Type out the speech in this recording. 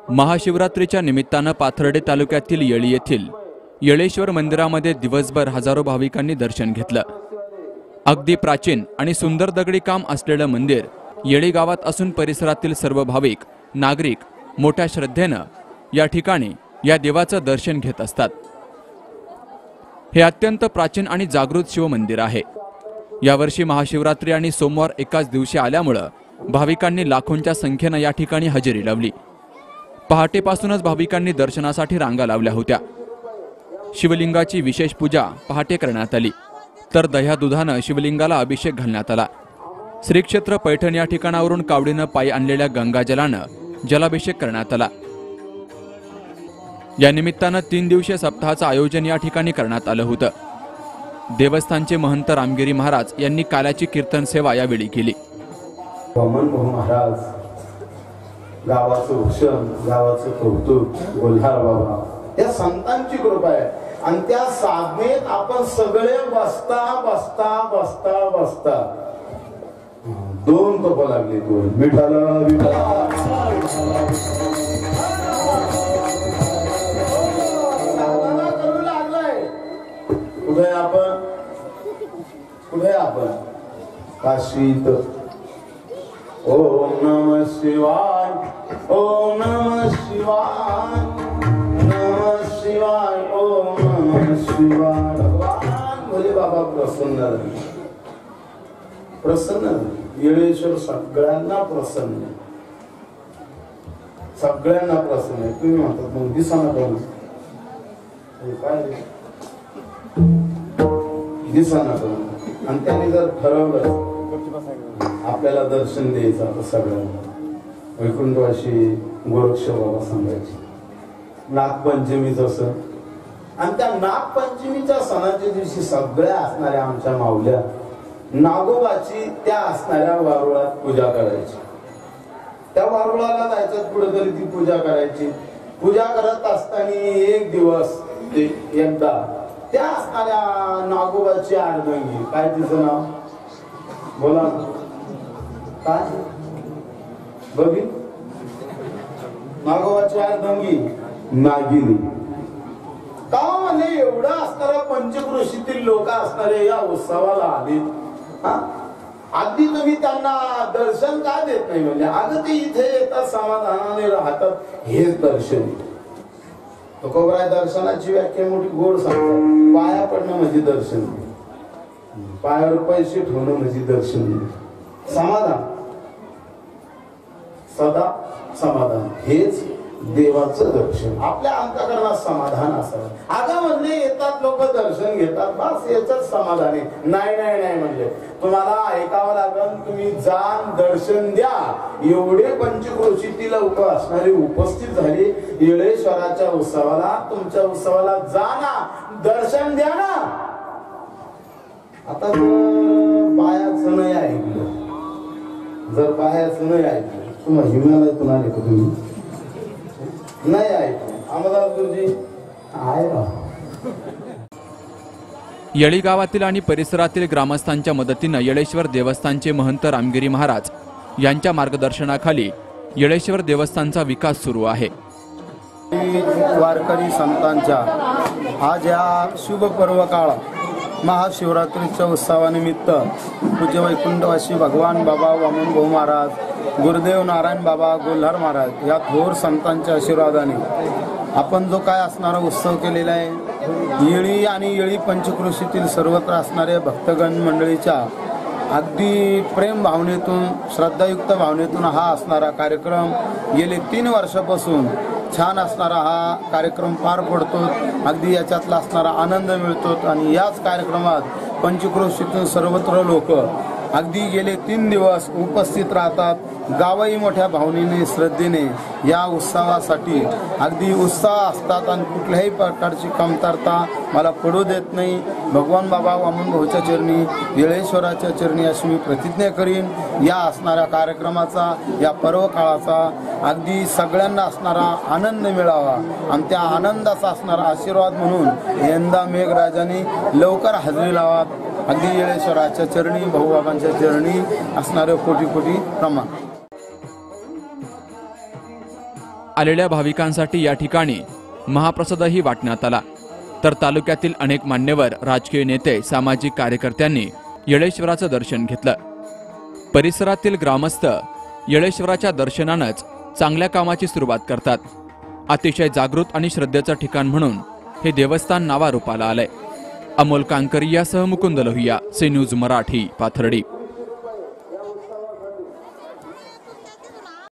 महाशिवरात्रीच्या निमित्तानं पाथर्डे तालुक्यातील येळी येथील येळेश्वर मंदिरामध्ये दिवसभर हजारो भाविकांनी दर्शन घेतलं। अगदी प्राचीन आणि सुंदर दगडी काम असलेलं मंदिर येळी गावात असून परिसरातील सर्व भाविक नागरिक मोठ्या श्रद्धेनं या ठिकाणी या देवाचं दर्शन घेत असतात। हे अत्यंत प्राचीन आणि जागृत शिव मंदिर आहे। यावर्षी महाशिवरात्री आणि सोमवार एकाच दिवशी आल्यामुळे भाविकांनी लाखोंच्या संख्येने या ठिकाणी हजेरी लावली। पहाटेपासूनच भाविकांनी दर्शनासाठी रांगा लावल्या होत्या। शिवलिंगाची विशेष पूजा पहाटे करण्यात आली, तर दह्या दुधाने शिवलिंगाला अभिषेक घालण्यात आला। श्री क्षेत्र पैठण या ठिकाणावरून कावडीनं पायी आणलेल्या गंगाजलानं जलाभिषेक करण्यात आला। या निमित्तानं 3 दिवसीय सप्ताहाचं आयोजन या ठिकाणी करण्यात आलं होतं। देवस्थानचे महंत रामगिरी महाराज यांनी काल्याची कीर्तन सेवा यावेळी केली। वामन भाऊ महाराज गावाचं भूषण, गावाचं कौतुक, गोल्हार बाबा या संतांची कृपा आहे। आणि त्या साधनेत आपण सगळे बसता बसता बसता बसता 2 तोप लागली, 2 मिठाला करू लागलाय। कुठे आपण काशीत ओम नमः शिवाय, ओम नमः शिवाय, नमः शिवाय, ओम नमः शिवाय। भगवान भोले बाबा प्रसन्न येळेश्वर सगळ्यांना प्रसन्न आहे। तुम्ही म्हणतात मग दिसाना कोण काय दिसाना कोण, आणि त्याने जर ठरवलं आपल्याला दर्शन द्यायचं आता सगळ्यांना वैकुंठवासी गोरक्ष बाबा सांगायचे नागपंचमीचं सण, आणि त्या नागपंचमीच्या सणाच्या दिवशी सगळ्या असणाऱ्या आमच्या माऊल्या नागोबाची त्या असणाऱ्या वारुळात पूजा करायची। त्या वारुळाला जायचं, कुठेतरी ती पूजा करायची। पूजा करत असताना एक दिवस एकदा त्या असणाऱ्या नागोबाची अर्धांगी, काय तिचं नाव बोला काय बघी, नागोबाची अर्धांगी नागिनी का म्हणे एवढा असणाऱ्या पंचक्रोशीतील लोक असणारे या उत्सवाला आले। आधी तुम्ही त्यांना दर्शन का देत नाही? म्हणजे अगं ते इथे येतात, समाधानाने राहतात, हेच दर्शन। तुकोबराय दर्शनाची व्याख्या मोठी गोड सांगतात। पाया पडणं म्हणजे दर्शन, पायावर पैसे ठेवणं म्हणजे दर्शन। समाधान, सदा समाधान हेच देवाचं दर्शन। आपल्या अंतःकरणात समाधान असावं। अगं म्हणजे येतात लोक दर्शन घेतात, बस याच समाधान आहे। नाही म्हणजे तुम्हाला ऐकावं लागेल, तुम्ही जाण दर्शन द्या। एवढे पंचक्रोशीतील लोक असणारे उपस्थित झाले येळेश्वराच्या उत्सवाला, तुमच्या उत्सवाला जा ना, दर्शन द्या ना। आता बायाचं नाही ऐकलं, जर बायाचं नाही ऐकलं, तुम्हाला हिमालयातून आले का तुम्ही? नाही ऐकलं आम्हाला गुरुजी आहे। येळी गावातील आणि परिसरातील ग्रामस्थांच्या मदतीने येळेश्वर देवस्थानचे महंत रामगिरी महाराज यांच्या मार्गदर्शनाखाली येळेश्वर देवस्थानचा विकास सुरू आहे। वारकरी संतांच्या आज या शुभ पर्व काळ महाशिवरात्रीच्या उत्सवानिमित्त पूज्य वैकुंठवासी भगवान बाबा वामन भाऊ महाराज, गुरुदेव नारायण बाबा, गोल्हार महाराज या थोर संतांच्या आशीर्वादाने आपण जो काय असणारा उत्सव केलेला आहे, येळी आणि येळी पंचक्रोशीतील सर्वत्र असणाऱ्या भक्तगण मंडळीच्या अगदी प्रेम भावनेतून, श्रद्धायुक्त भावनेतून हा असणारा कार्यक्रम गेले 3 वर्षापासून छान असणारा हा कार्यक्रम पार पडतो। अगदी याच्यातला असणारा आनंद मिळतो। आणि याच कार्यक्रमात पंचक्रोशीतून सर्वत्र लोक अगदी गेले 3 दिवस उपस्थित राहतात। गावही मोठ्या भावनेने, श्रद्धेने या उत्सवासाठी अगदी उत्साह असतात आणि कुठल्याही प्रकारची कमतरता मला पडू देत नाही। भगवान बाबा वामन भाऊच्या चरणी, येळेश्वराच्या चरणी अशी मी प्रतिज्ञा करीन। या असणाऱ्या कार्यक्रमाचा, या पर्व काळाचा अगदी सगळ्यांना असणारा आनंद मिळावा आणि त्या आनंदाचा असणारा आशीर्वाद म्हणून यंदा मेघराजाने लवकर हजेरी लावात। अगदी येळेश्वराच्या चरणी, भाऊबाबांच्या चरणी असणारे कोटी कोटी प्रमाण। आलेल्या भाविकांसाठी या ठिकाणी महाप्रसादही वाटण्यात आला। तर तालुक्यातील अनेक मान्यवर, राजकीय नेते, सामाजिक कार्यकर्त्यांनी येळेश्वराचं दर्शन घेतलं। परिसरातील ग्रामस्थ येळेश्वराच्या दर्शनानंच चांगल्या कामाची सुरुवात करतात। अतिशय जागृत आणि श्रद्धेचं ठिकाण म्हणून हे देवस्थान नावारूपाला आलंय। अमोल कांकरियासह मुकुंद लोहिया, सी न्यूज मराठी, पाथर्डी।